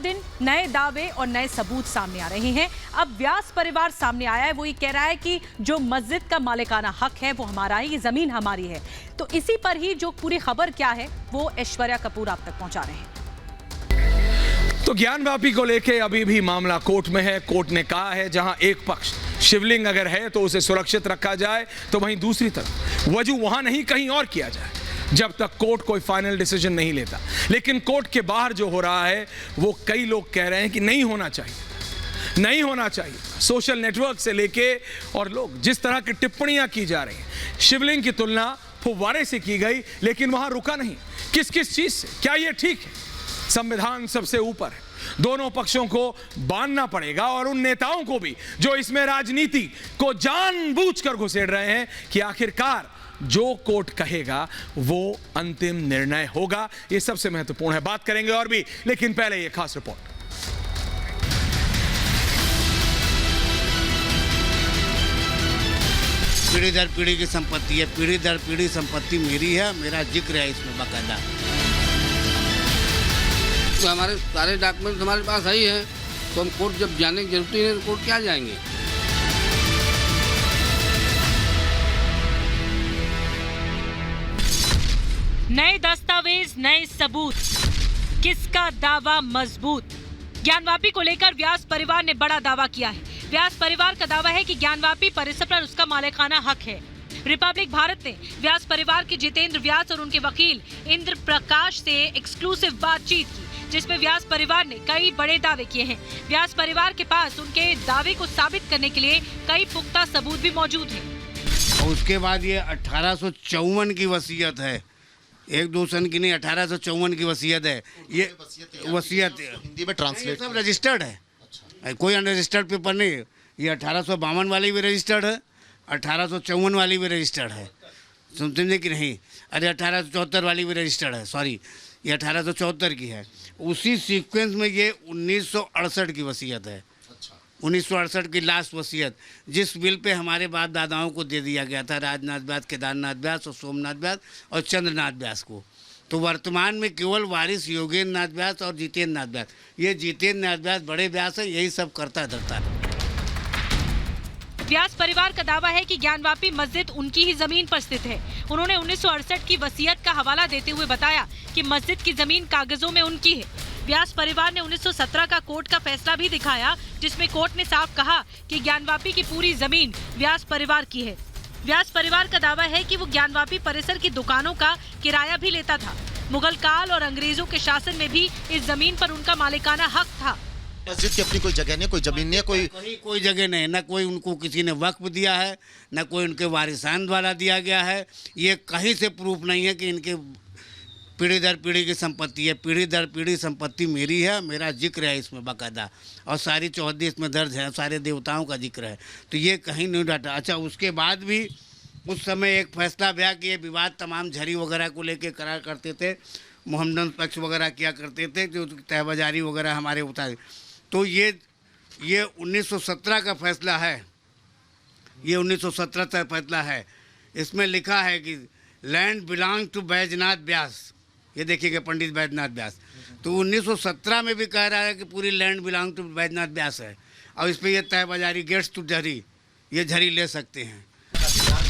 दिन नए दावे और नए सबूत सामने आ रहे हैं। अब व्यास परिवार सामने आया है, वो ये कह रहा है कि जो मस्जिद का मालिकाना हक है वो हमारा है, ये जमीन हमारी है। तो इसी पर ही जो पूरी खबर क्या है वो ऐश्वर्या कपूर आप तक पहुंचा रहे हैं। तो ज्ञानवापी को लेके अभी भी मामला कोर्ट में है। कोर्ट ने कहा है जहां एक पक्ष शिवलिंग अगर है तो उसे सुरक्षित रखा जाए, तो वहीं दूसरी तरफ वजू वहां नहीं कहीं और किया जाए, जब तक कोर्ट कोई फाइनल डिसीजन नहीं लेता। लेकिन कोर्ट के बाहर जो हो रहा है वो कई लोग कह रहे हैं कि नहीं होना चाहिए, नहीं होना चाहिए। सोशल नेटवर्क से लेके और लोग जिस तरह की टिप्पणियां की जा रही हैं, शिवलिंग की तुलना फुव्वारे से की गई, लेकिन वहां रुका नहीं। किस किस चीज से? क्या ये ठीक है? संविधान सबसे ऊपर है, दोनों पक्षों को बांधना पड़ेगा, और उन नेताओं को भी जो इसमें राजनीति को जानबूझकर घुसेड़ रहे हैं कि आखिरकार जो कोर्ट कहेगा वो अंतिम निर्णय होगा। ये सबसे महत्वपूर्ण है, बात करेंगे और भी, लेकिन पहले ये खास रिपोर्ट। पीढ़ी दर पीढ़ी की संपत्ति है, पीढ़ी दर पीढ़ी संपत्ति मेरी है, मेरा जिक्र है इसमें बाकायदा। तो हमारे सारे डॉक्यूमेंट हमारे पास ही हैं, तो हम कोर्ट जब जाने की जरूरत ही नहीं, तो कोर्ट क्या जाएंगे। नए दस्तावेज, नए सबूत, किसका दावा मजबूत? ज्ञानवापी को लेकर व्यास परिवार ने बड़ा दावा किया है। व्यास परिवार का दावा है कि ज्ञानवापी परिसर पर उसका मालिकाना हक है। रिपब्लिक भारत ने व्यास परिवार के जितेंद्र व्यास और उनके वकील इंद्र प्रकाश से एक्सक्लूसिव बातचीत की, जिसमें व्यास परिवार ने कई बड़े दावे किए हैं। व्यास परिवार के पास उनके दावे को साबित करने के लिए कई पुख्ता सबूत भी मौजूद हैं। और उसके बाद ये 1854 की वसीयत है, एक दो सन की नहीं, 1854 की वसीयत है। ये वसीयत हिंदी में ट्रांसलेट सब रजिस्टर्ड है, कोई अनरजिस्टर्ड पेपर नहीं। ये 1852 वाली भी रजिस्टर्ड है, 1854 वाली भी रजिस्टर्ड है, समझे कि नहीं? अरे 1874 वाली भी रजिस्टर्ड है, सॉरी, ये 1874 की है। उसी सीक्वेंस में ये 1968 की वसीयत है, 1968 की लास्ट वसीयत, जिस बिल पे हमारे बाप दादाओं को दे दिया गया था, राजनाथ व्यास, केदारनाथ व्यास और सोमनाथ व्यास और चंद्रनाथ व्यास को। तो वर्तमान में केवल वारिस योगेंद्र नाथ व्यास और जितेंद्र नाथ व्यास, ये जितेंद्र नाथ व्यास बड़े व्यास है, यही सब करता धरता है। व्यास परिवार का दावा है कि ज्ञानवापी मस्जिद उनकी ही जमीन पर स्थित है। उन्होंने 1968 की वसीयत का हवाला देते हुए बताया कि मस्जिद की जमीन कागजों में उनकी है। व्यास परिवार ने 1917 का कोर्ट का फैसला भी दिखाया, जिसमें कोर्ट ने साफ कहा कि ज्ञानवापी की पूरी जमीन व्यास परिवार की है। व्यास परिवार का दावा है कि वो ज्ञानवापी परिसर की दुकानों का किराया भी लेता था। मुगल काल और अंग्रेजों के शासन में भी इस जमीन पर उनका मालिकाना हक था। मस्जिद की अपनी कोई जगह नहीं, कोई जमीन नहीं, कोई जगह नहीं, ना कोई उनको किसी ने वक्फ दिया है, ना कोई उनके वारिसान द्वारा दिया गया है। ये कहीं से प्रूफ नहीं है कि इनके पीढ़ी दर पीढ़ी की संपत्ति है, पीढ़ी दर पीढ़ी संपत्ति मेरी है, मेरा जिक्र है इसमें बाकायदा, और सारी चौहद्दी इसमें दर्ज है, सारे देवताओं का जिक्र है। तो ये कहीं नहीं डाटा। अच्छा, उसके बाद भी उस समय एक फैसला भैया कि ये विवाद तमाम झरी वगैरह को लेके करार करते थे, मोहम्मदन पक्ष वगैरह किया करते थे, जो तहबाजारी वगैरह हमारे उतार। तो ये 1917 का फैसला है, ये 1917 का फैसला है। इसमें लिखा है कि लैंड बिलोंग टू बैजनाथ व्यास, ये देखिएगा पंडित बैजनाथ व्यास। तो 1917 में भी कह रहा है कि पूरी लैंड बिलोंग टू बैजनाथ व्यास है, और इस पर यह तहबाजारी गेट्स टू झरी, ये झरी ले सकते हैं।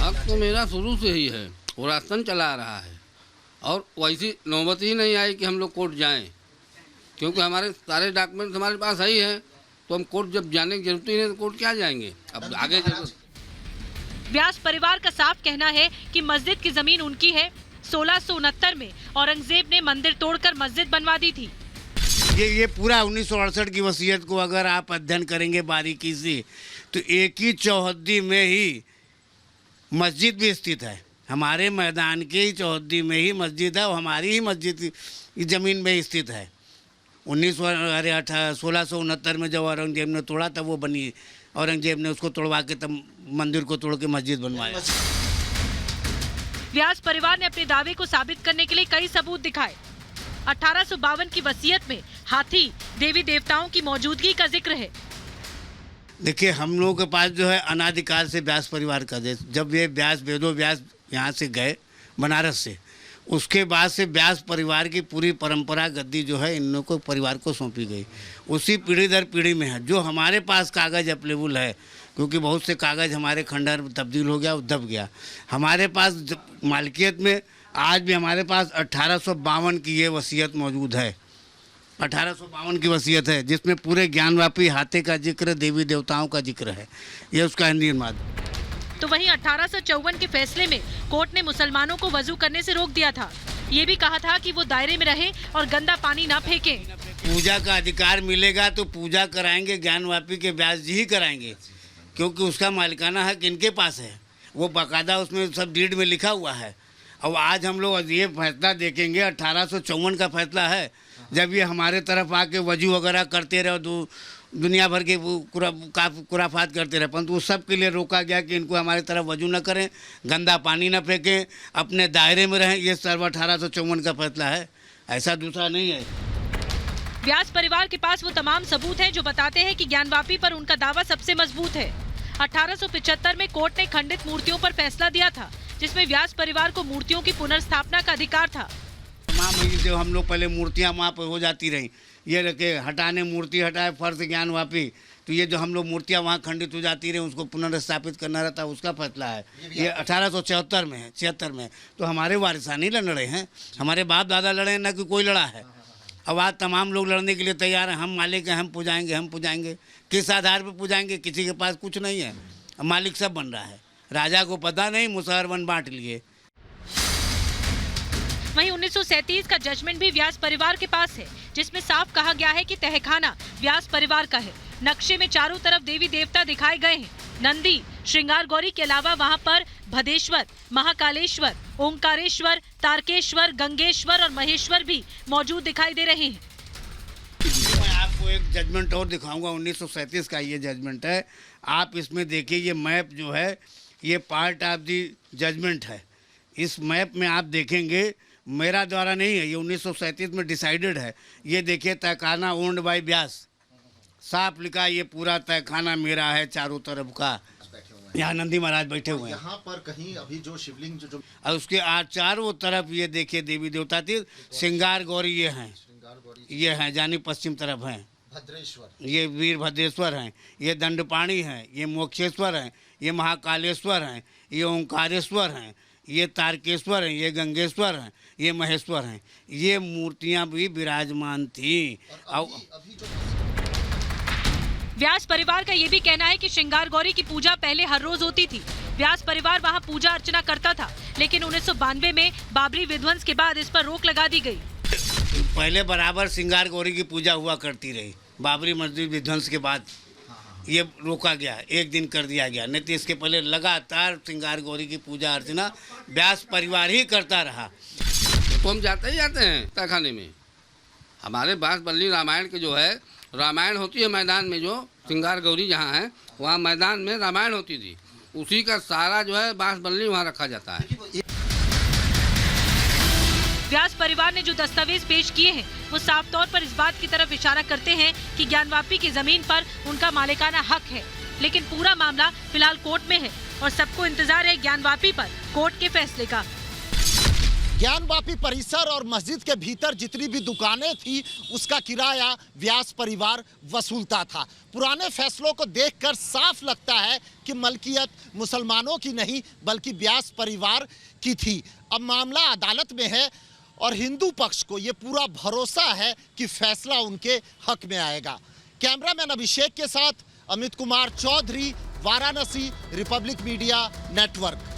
हक तो मेरा शुरू से ही है, वो राशन चला रहा है, और वैसी नौबत ही नहीं आई कि हम लोग कोर्ट जाएं, क्योंकि हमारे सारे डॉक्यूमेंट हमारे पास ही हैं, तो हम कोर्ट जब जाने की जरूरत ही नहीं, तो कोर्ट क्या जाएंगे। अब आगे व्यास परिवार का साफ कहना है कि मस्जिद की जमीन उनकी है। 1669 में औरंगजेब ने मंदिर तोड़कर मस्जिद बनवा दी थी। ये पूरा 1968 की वसीयत को अगर आप अध्ययन करेंगे बारीकी से, तो एक ही चौहद्दी में ही मस्जिद भी स्थित है। हमारे मैदान के ही चौहद्दी में ही मस्जिद है, और हमारी ही मस्जिद की ज़मीन में ही स्थित है। 1669 में जब औरंगजेब ने तोड़ा तब वो बनी, औरंगजेब ने उसको तोड़वा के तब मंदिर को तोड़ के मस्जिद बनवाया। व्यास परिवार ने अपने दावे को साबित करने के लिए कई सबूत दिखाए। 1852 की वसीयत में हाथी, देवी देवताओं की मौजूदगी का जिक्र है। देखिए, हम लोगों के पास जो है अनादिकाल से व्यास परिवार का देश, जब ये व्यास वेदो व्यास यहाँ से गए बनारस से, उसके बाद से व्यास परिवार की पूरी परंपरा गद्दी जो है इन लोगों को परिवार को सौंपी गई, उसी पीढ़ी दर पीढ़ी में है। जो हमारे पास कागज़ अवेलेबल है, क्योंकि बहुत से कागज़ हमारे खंडहर में तब्दील हो गया, दब गया, हमारे पास मालिकियत में आज भी हमारे पास 1852 की ये वसीयत मौजूद है। 1852 की वसीयत है, जिसमें पूरे ज्ञानवापी हाथे का जिक्र, देवी देवताओं का जिक्र है। ये उसका हिंदी अनुवाद। तो वहीं 1854 के फैसले में कोर्ट ने मुसलमानों को वजू करने से रोक दिया था। ये भी कहा था कि वो दायरे में रहे और गंदा पानी ना फेंके। पूजा का अधिकार मिलेगा तो पूजा कराएंगे ज्ञानवापी के व्यास जी ही कराएंगे, क्योंकि उसका मालिकाना हक इनके पास है, वो बाकायदा उसमें सब डीड में लिखा हुआ है। और आज हम लोग ये फैसला देखेंगे, 1854 का फैसला है, जब ये हमारे तरफ आके वजू वगैरह करते रहे, दुनिया भर के कुराफात करते रहे, परंतु उस सब के लिए रोका गया कि इनको हमारे तरफ वजू न करें, गंदा पानी न फेंकें, अपने दायरे में रहें। ये सर्व 1854 का फैसला है, ऐसा दूसरा नहीं है। व्यास परिवार के पास वो तमाम सबूत हैं जो बताते हैं कि ज्ञानवापी पर उनका दावा सबसे मजबूत है। 1875 में कोर्ट ने खंडित मूर्तियों पर फैसला दिया था, जिसमें व्यास परिवार को मूर्तियों की पुनर्स्थापना का अधिकार था। तमाम जो हम लोग पहले मूर्तियाँ वहाँ पर हो जाती रहीं, ये रखे हटाने, मूर्ति हटाए, फर्श ज्ञानवापी, तो ये जो हम लोग मूर्तियाँ वहाँ खंडित हो जाती रहीं, उसको पुनर्स्थापित करना रहता, उसका फैसला है। ये 1874 में है, 76 में। तो हमारे वारिसानी लड़े हैं, हमारे बाप दादा लड़े हैं, ना कि कोई लड़ा है। अब आज तमाम लोग लड़ने के लिए तैयार हैं, हम मालिक हैं, हम पुजाएंगे। किस आधार पर पुजाएंगे? किसी के पास कुछ नहीं है, मालिक सब बन रहा है, राजा को पता नहीं, मुसहर वन बांट लिए। वहीं 1937 का जजमेंट भी व्यास परिवार के पास है, जिसमें साफ कहा गया है कि तहखाना व्यास परिवार का है। नक्शे में चारों तरफ देवी देवता दिखाए गए हैं। नंदी, श्रृंगार गौरी के अलावा वहां पर भदेश्वर, महाकालेश्वर, ओंकारेश्वर, तारकेश्वर, गंगेश्वर और महेश्वर भी मौजूद दिखाई दे रहे हैं। मैं आपको एक जजमेंट और दिखाऊंगा, 1937 का ये जजमेंट है। आप इसमें देखिए, ये मैप जो है ये पार्ट ऑफ दी जजमेंट है। इस मैप में आप देखेंगे, मेरा द्वारा नहीं है, ये 1937 में डिसाइडेड है। ये देखिए, तहखाना ओन्ड बाय व्यास, साफ लिखा, ये पूरा तहखाना मेरा है चारों तरफ का। यहाँ नंदी महाराज बैठे हुए हैं। यहाँ पर कहीं अभी जो शिवलिंग जो और उसके चारों तरफ ये देखिए देवी देवता थी, श्रृंगार गौरी ये हैं, जानी पश्चिम तरफ हैं भद्रेश्वर, ये वीर भद्रेश्वर हैं, ये दंडपाणी हैं, ये मोक्षेश्वर हैं, ये महाकालेश्वर हैं, ये ओंकारेश्वर हैं, ये तारकेश्वर हैं, ये गंगेश्वर हैं, ये महेश्वर हैं। ये मूर्तियां भी विराजमान थी। अभी जो व्यास परिवार का ये भी कहना है कि श्रृंगार गौरी की पूजा पहले हर रोज होती थी। व्यास परिवार वहां पूजा अर्चना करता था, लेकिन 1992 में बाबरी विध्वंस के बाद इस पर रोक लगा दी गई। पहले बराबर श्रृंगार गौरी की पूजा हुआ करती रही, बाबरी मस्जिद विध्वंस के बाद ये रोका गया, एक दिन कर दिया गया, नहीं तो इसके पहले लगातार श्रृंगार गौरी की पूजा अर्चना व्यास परिवार ही करता रहा। तो हम जाते हैं तहखाने में। हमारे बांस बल्ली रामायण के जो है, रामायण होती है मैदान में, जो श्रृंगार गौरी जहाँ है वहाँ मैदान में रामायण होती थी, उसी का सारा जो है बांस बल्ली वहाँ रखा जाता है। व्यास परिवार ने जो दस्तावेज पेश किए हैं वो साफ तौर पर इस बात की तरफ इशारा करते हैं कि ज्ञानवापी की जमीन पर उनका मालिकाना हक है, लेकिन पूरा मामला फिलहाल कोर्ट में है और सबको इंतजार है ज्ञानवापी पर कोर्ट के फैसले का। ज्ञानवापी परिसर और मस्जिद के भीतर जितनी भी दुकानें थी उसका किराया व्यास परिवार वसूलता था। पुराने फैसलों को देखकर साफ लगता है कि मलकियत मुसलमानों की नहीं बल्कि व्यास परिवार की थी। अब मामला अदालत में है और हिंदू पक्ष को ये पूरा भरोसा है कि फैसला उनके हक में आएगा। कैमरामैन अभिषेक के साथ Amit Kumar Chaudhary, Varanasi, Republic Media network.